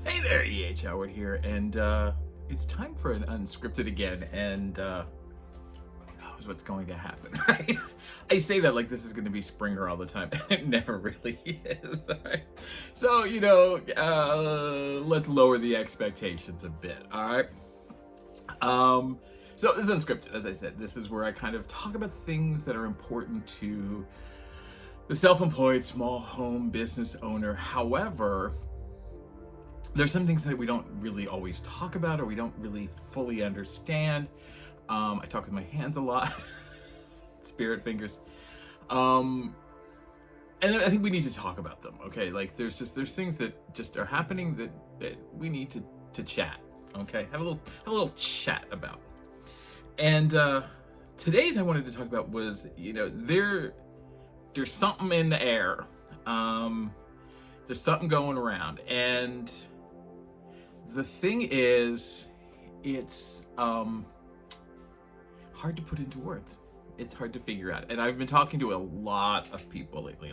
Hey there, E.H. Howard here, and it's time for an Unscripted again, and who knows what's going to happen, right? I say that like this is going to be Springer all the time, and it never really is, right? So, let's lower the expectations a bit, all right? So this is Unscripted, as I said. This is where I kind of talk about things that are important to the self-employed small home business owner. However, there's some things that we don't really always talk about or we don't really fully understand. I talk with my hands a lot, spirit fingers. And I think we need to talk about them, okay? Like there's things that just are happening that we need to chat, okay? Have a little chat about. And today's I wanted to talk about was, there's something in the air. There's something going around, and the thing is, it's hard to put into words. It's hard to figure out. And I've been talking to a lot of people lately,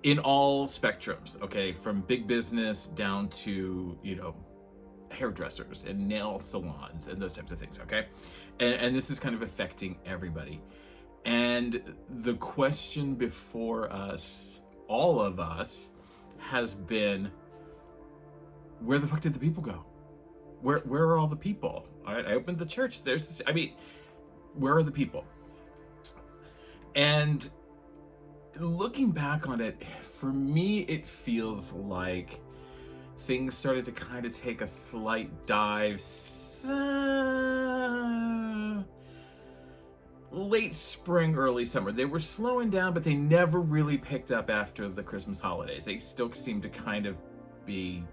in all spectrums, okay, from big business down to, hairdressers and nail salons and those types of things, okay? And this is kind of affecting everybody. And the question before us, all of us, has been, where the fuck did the people go? Where are all the people? All right, I opened the church. Where are the people? And looking back on it, for me, it feels like things started to kind of take a slight dive. Late spring, early summer. They were slowing down, but they never really picked up after the Christmas holidays. They still seemed to kind of be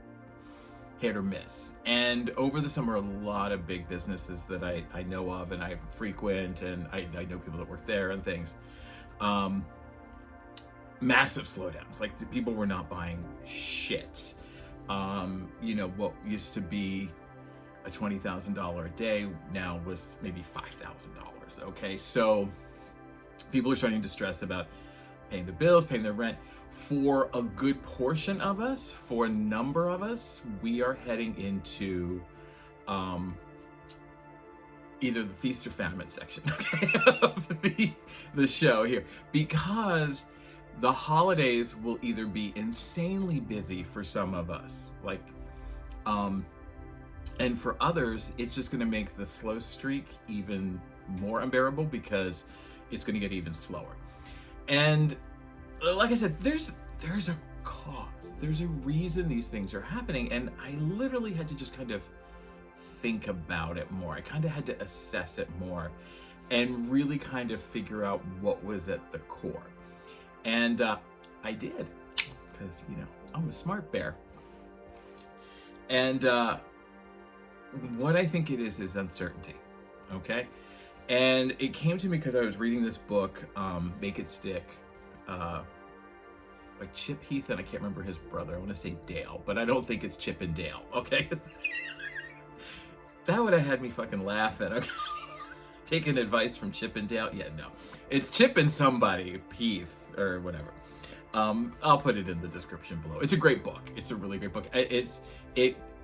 hit or miss. And over the summer, a lot of big businesses that I know of and I frequent, and I know people that work there and things, massive slowdowns. Like people were not buying shit. What used to be a $20,000 a day now was maybe $5,000. Okay, so people are starting to stress about paying the bills, paying their rent. For a good portion of us, for a number of us, we are heading into either the feast or famine section, okay, of the show here, because the holidays will either be insanely busy for some of us, and for others, it's just going to make the slow streak even more unbearable because it's going to get even slower. And like I said, there's a cause. There's a reason these things are happening. And I literally had to just kind of think about it more. I kind of had to assess it more and really kind of figure out what was at the core. And I did, because, I'm a smart bear. And what I think it is uncertainty, okay? And it came to me because I was reading this book, Make It Stick, by Chip Heath, and I can't remember his brother. I want to say Dale, but I don't think it's Chip and Dale, okay? That would have had me fucking laughing, okay? Taking advice from Chip and Dale? Yeah, no. It's Chip and somebody, Heath, or whatever. I'll put it in the description below. It's a great book. It's a really great book.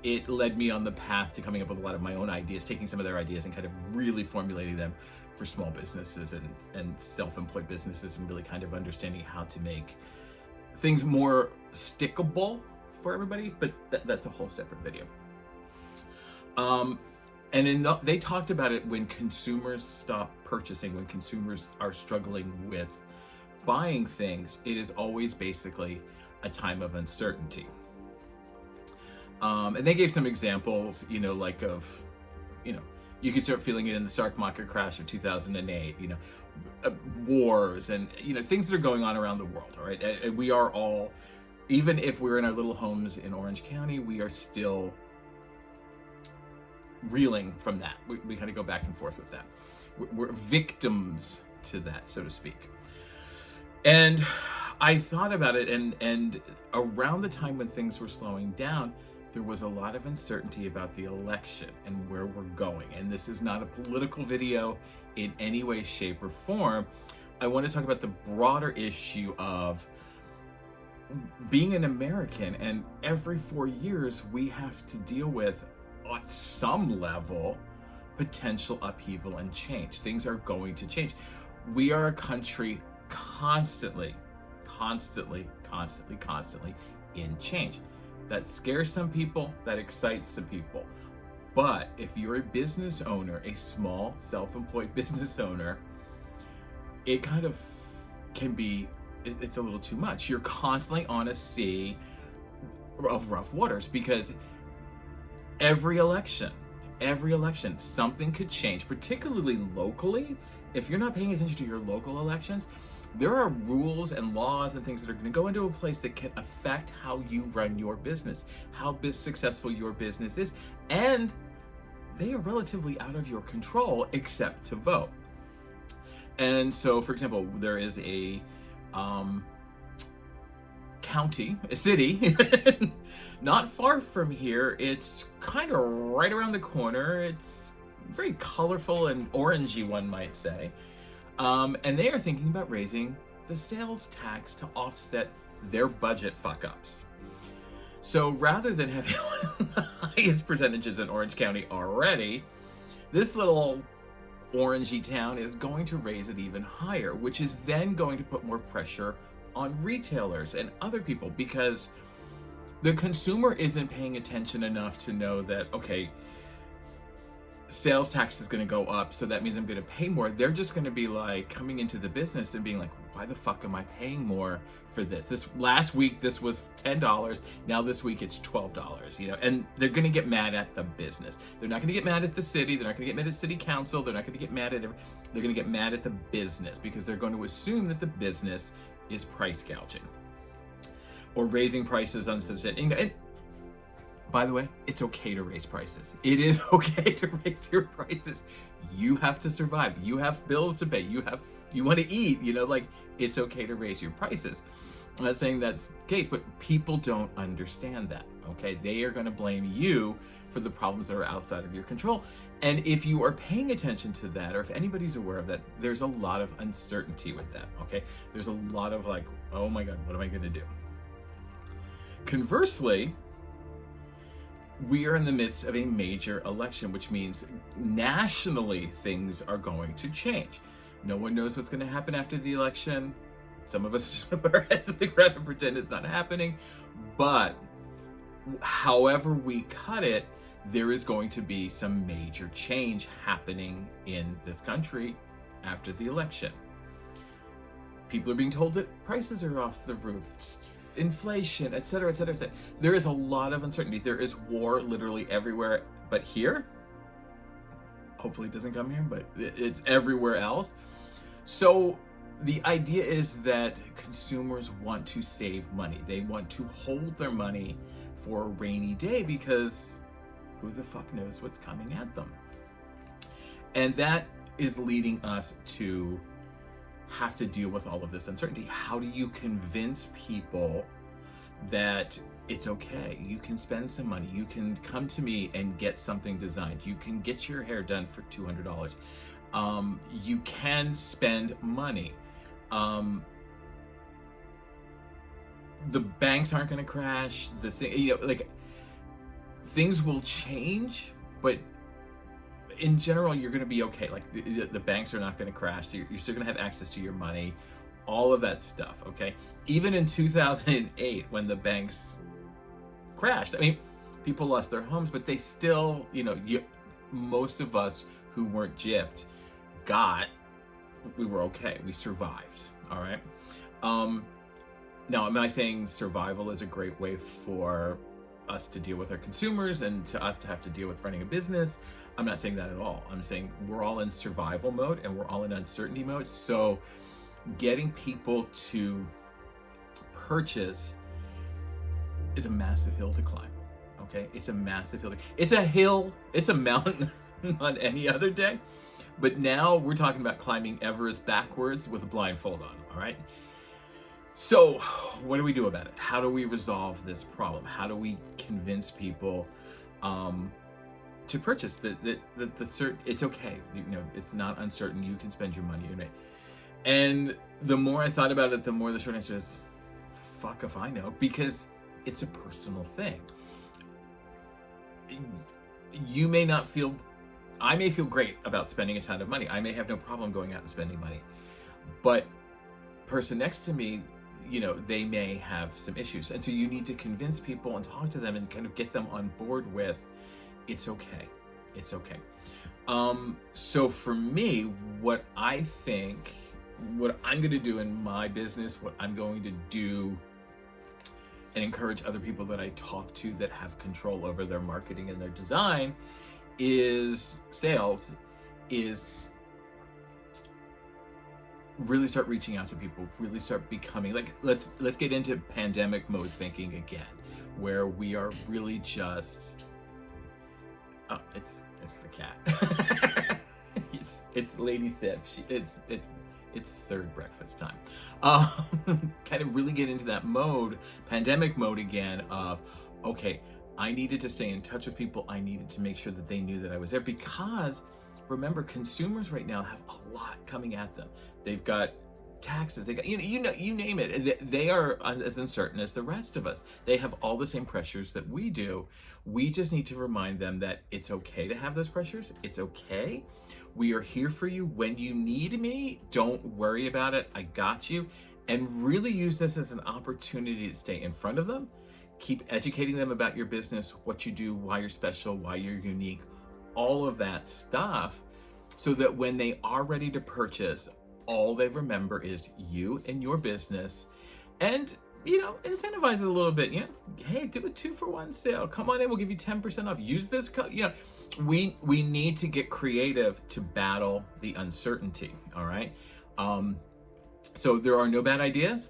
It led me on the path to coming up with a lot of my own ideas, taking some of their ideas and kind of really formulating them for small businesses and self-employed businesses, and really kind of understanding how to make things more stickable for everybody. But that's a whole separate video. They talked about it when consumers stop purchasing, when consumers are struggling with buying things, it is always basically a time of uncertainty. And they gave some examples, you can start feeling it in the stock market crash of 2008, wars and, things that are going on around the world, all right? And we are all, even if we're in our little homes in Orange County, we are still reeling from that. We kind of go back and forth with that. We're victims to that, so to speak. And I thought about it, and around the time when things were slowing down, there was a lot of uncertainty about the election and where we're going. And this is not a political video in any way, shape, or form. I want to talk about the broader issue of being an American, and every 4 years we have to deal with, at some level, potential upheaval and change. Things are going to change. We are a country constantly, constantly in change. That scares some people, that excites some people. But if you're a business owner, a small self-employed business owner, it kind of can be, it's a little too much. You're constantly on a sea of rough waters, because every election, something could change, particularly locally. If you're not paying attention to your local elections, there are rules and laws and things that are going to go into a place that can affect how you run your business, how successful your business is, and they are relatively out of your control except to vote. And so, for example, there is a county, a city, not far from here. It's kind of right around the corner. It's very colorful and orangey, one might say. And they are thinking about raising the sales tax to offset their budget fuck-ups. So rather than having one of the highest percentages in Orange County already, this little orangey town is going to raise it even higher, which is then going to put more pressure on retailers and other people, because the consumer isn't paying attention enough to know that, okay, sales tax is going to go up, so that means I'm going to pay more. They're just going to be like coming into the business and being like, why the fuck am I paying more for this? This last week, this was $10. Now this week it's $12, and they're going to get mad at the business. They're not going to get mad at the city. They're not going to get mad at city council. They're not going to get mad at they're going to get mad at the business, because they're going to assume that the business is price gouging or raising prices unsubstantiated. And by the way, it's okay to raise prices. It is okay to raise your prices. You have to survive. You have bills to pay. You want to eat, it's okay to raise your prices. I'm not saying that's the case, but people don't understand that, okay? They are going to blame you for the problems that are outside of your control. And if you are paying attention to that, or if anybody's aware of that, there's a lot of uncertainty with that, okay? There's a lot of like, oh my God, what am I going to do? Conversely, we are in the midst of a major election, which means nationally things are going to change. No one knows what's going to happen after the election. Some of us just want to put our heads in the ground and pretend it's not happening. But however we cut it, there is going to be some major change happening in this country after the election. People are being told that prices are off the roof, inflation, etc., etc., etc. There is a lot of uncertainty. There is war literally everywhere, but here, hopefully it doesn't come here, but it's everywhere else. So the idea is that consumers want to save money. They want to hold their money for a rainy day, because who the fuck knows what's coming at them? And that is leading us to have to deal with all of this uncertainty. How do you convince people that it's okay? You can spend some money. You can come to me and get something designed. You can get your hair done for $200. You can spend money. The banks aren't going to crash. The thing, things will change, but in general, you're going to be okay. Like the banks are not going to crash. You're still going to have access to your money, all of that stuff. Okay. Even in 2008, when the banks crashed, people lost their homes, but they still, most of us who weren't gypped we were okay. We survived. All right. Now, am I saying survival is a great way for us to deal with our consumers and to us to have to deal with running a business? I'm not saying that at all. I'm saying we're all in survival mode and we're all in uncertainty mode. So getting people to purchase is a massive hill to climb. Okay. It's a massive hill. It's a hill. It's a mountain on any other day. But now we're talking about climbing Everest backwards with a blindfold on. All right. So what do we do about it? How do we resolve this problem? How do we convince people to purchase that it's okay? It's not uncertain. You can spend your money. And the more I thought about it, the more the short answer is fuck if I know, because it's a personal thing. You may not feel, I may feel great about spending a ton of money. I may have no problem going out and spending money. But person next to me, they may have some issues. And so you need to convince people and talk to them and kind of get them on board with, it's okay. It's okay. So for me, what I'm going to do in my business, what I'm going to do and encourage other people that I talk to that have control over their marketing and their design is really start reaching out to people, really start becoming like, let's get into pandemic mode thinking again, where we are really just, it's the cat. it's Lady Sif. It's third breakfast time. Kind of really get into that mode, pandemic mode again of, okay, I needed to stay in touch with people. I needed to make sure that they knew that I was there, because remember, consumers right now have a lot coming at them. They've got taxes, they got, you name it. They are as uncertain as the rest of us. They have all the same pressures that we do. We just need to remind them that it's okay to have those pressures. It's okay. We are here for you when you need me. Don't worry about it. I got you. And really use this as an opportunity to stay in front of them. Keep educating them about your business, what you do, why you're special, why you're unique, all of that stuff, so that when they are ready to purchase, all they remember is you and your business. And incentivize it a little bit. Hey, do a 2-for-1 sale. Come on in, we'll give you 10% off. Use this code. We need to get creative to battle the uncertainty. All right. So there are no bad ideas.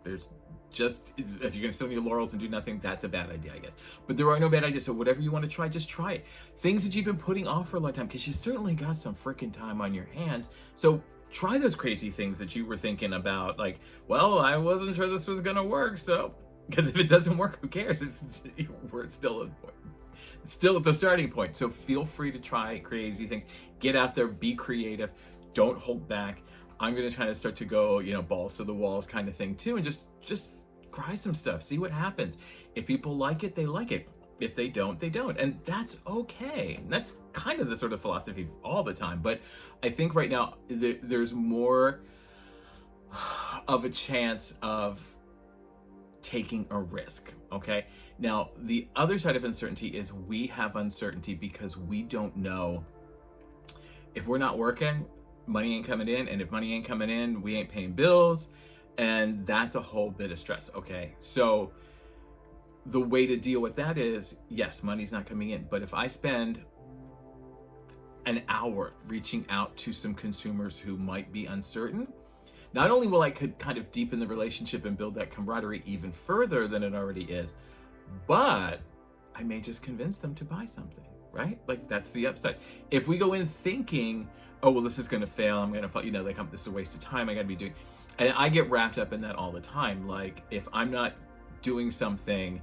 There's just, if you're gonna sit on your laurels and do nothing, that's a bad idea, I guess. But there are no bad ideas. So whatever you want to try, just try it. Things that you've been putting off for a long time, because you certainly got some freaking time on your hands. So try those crazy things that you were thinking about, like, well, I wasn't sure this was gonna work, so, because if it doesn't work, who cares? We're still at the starting point. So feel free to try crazy things. Get out there, be creative, don't hold back. I'm gonna try to start to go, balls to the walls kind of thing too, and just try some stuff, see what happens. If people like it, they like it. If they don't, they don't. And that's okay. And that's kind of the sort of philosophy all the time. But I think right now there's more of a chance of taking a risk, okay? Now, the other side of uncertainty is we have uncertainty because we don't know if we're not working, money ain't coming in. And if money ain't coming in, we ain't paying bills. And that's a whole bit of stress, okay? So the way to deal with that is, yes, money's not coming in, but if I spend an hour reaching out to some consumers who might be uncertain, not only will I could kind of deepen the relationship and build that camaraderie even further than it already is, but I may just convince them to buy something, right? Like, that's the upside. If we go in thinking, oh, well, this is going to fail, I'm going to, this is a waste of time, I got to be doing, and I get wrapped up in that all the time. Like, if I'm not doing something,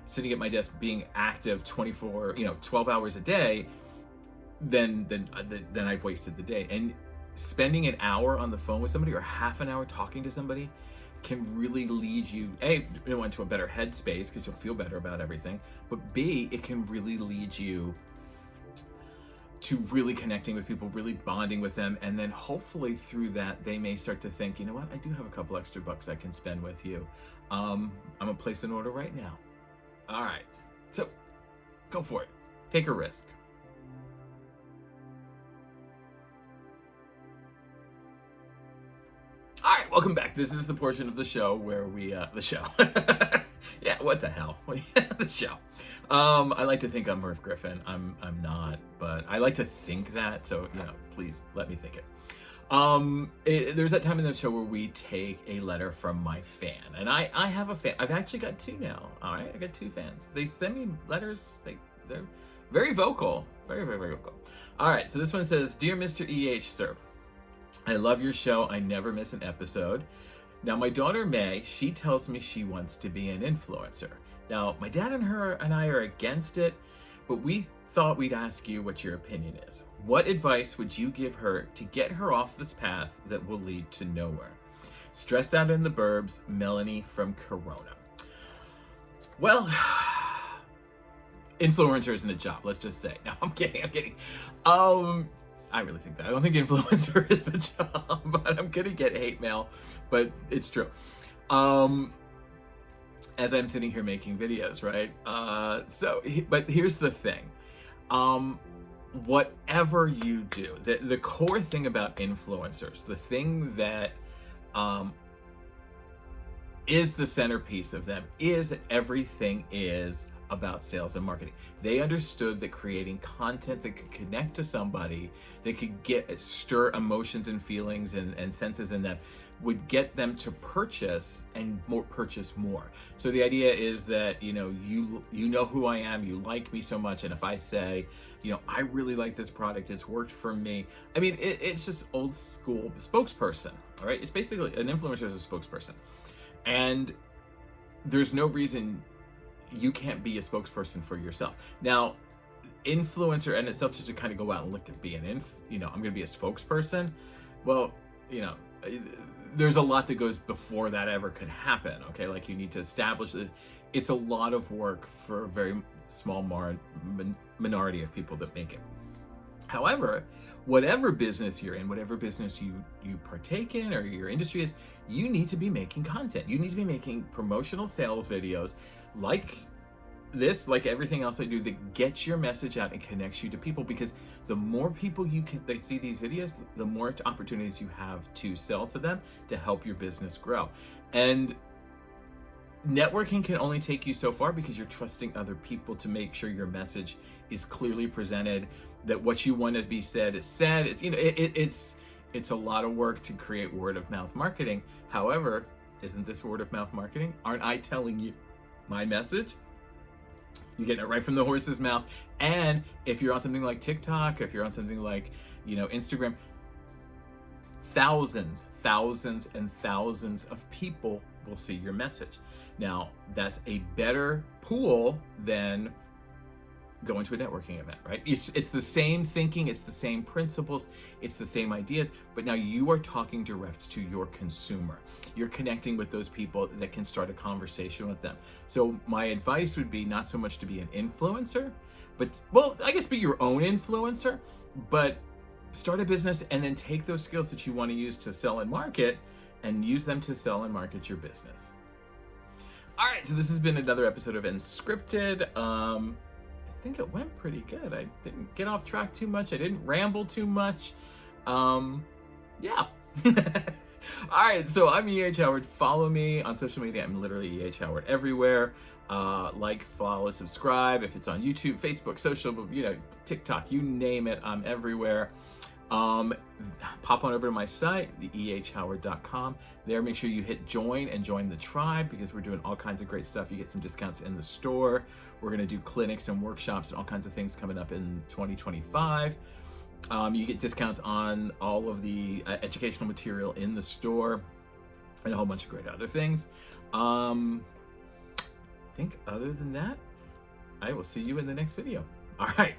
sitting at my desk being active 12 hours a day, then I've wasted the day. And spending an hour on the phone with somebody or half an hour talking to somebody can really lead you, A, into a better headspace because you'll feel better about everything, but B, it can really lead you to really connecting with people, really bonding with them, and then hopefully through that they may start to think, you know what, I do have a couple extra bucks I can spend with you. I'm gonna place an order right now. All right, so go for it. Take a risk. All right, welcome back. This is the portion of the show where we, yeah, what the hell? The show. I like to think I'm Merv Griffin. I'm not, but I like to think that. So, please let me think it. There's that time in the show where we take a letter from my fan, and I have a fan. I've actually got two now. All right, I got two fans. They send me letters. They're very vocal, very, very, very vocal. All right, so this one says, "Dear Mr. EH, sir, I love your show. I never miss an episode. Now, my daughter May, she tells me she wants to be an influencer. Now, my dad and I are against it, but we thought we'd ask you what your opinion is. What advice would you give her to get her off this path that will lead to nowhere?" Stressed out in the burbs, Melanie from Corona. Well, influencer isn't a job, let's just say. No, I'm kidding. I really think that. I don't think influencer is a job, but I'm gonna get hate mail, but it's true. As I'm sitting here making videos, right? But here's the thing. Whatever you do, the core thing about influencers, the thing that is the centerpiece of them, is that everything is about sales and marketing. They understood that creating content that could connect to somebody, that could stir emotions and feelings and senses in them, would get them to purchase and purchase more. So the idea is that, you know who I am, you like me so much, and if I say, I really like this product, it's worked for me. I mean, it's just old school spokesperson, all right? It's basically an influencer is a spokesperson. And there's no reason you can't be a spokesperson for yourself. Now, influencer in itself, just to kind of go out and look to be I'm going to be a spokesperson. Well, there's a lot that goes before that ever could happen. Okay, like you need to establish it. It's a lot of work for a very small minority of people that make it. However, whatever business you're in, whatever business you partake in, or your industry is, you need to be making content. You need to be making promotional sales videos like this, like everything else I do, that gets your message out and connects you to people, because the more people they see these videos, the more opportunities you have to sell to them to help your business grow. And networking can only take you so far, because you're trusting other people to make sure your message is clearly presented, that what you want to be said is said. It's a lot of work to create word of mouth marketing. However, isn't this word of mouth marketing? Aren't I telling you my message? You're getting it right from the horse's mouth. And if you're on something like TikTok, if you're on something like, Instagram, thousands and thousands of people will see your message. Now, that's a better pool than going to a networking event, right? It's the same thinking, it's the same principles, it's the same ideas, but now you are talking direct to your consumer. You're connecting with those people that can start a conversation with them. So my advice would be not so much to be an influencer, but, well, I guess be your own influencer, but start a business and then take those skills that you want to use to sell and market, and use them to sell and market your business. All right, so this has been another episode of Unscripted. I think it went pretty good. I didn't get off track too much. I didn't ramble too much. Yeah. All right, so I'm E.H. Howard. Follow me on social media. I'm literally E.H. Howard everywhere. Like, follow, subscribe. If it's on YouTube, Facebook, social, TikTok, you name it, I'm everywhere. Pop on over to my site, theehhoward.com. There, make sure you hit join and join the tribe, because we're doing all kinds of great stuff. You get some discounts in the store. We're going to do clinics and workshops and all kinds of things coming up in 2025. You get discounts on all of the educational material in the store, and a whole bunch of great other things. I think other than that, I will see you in the next video. All right.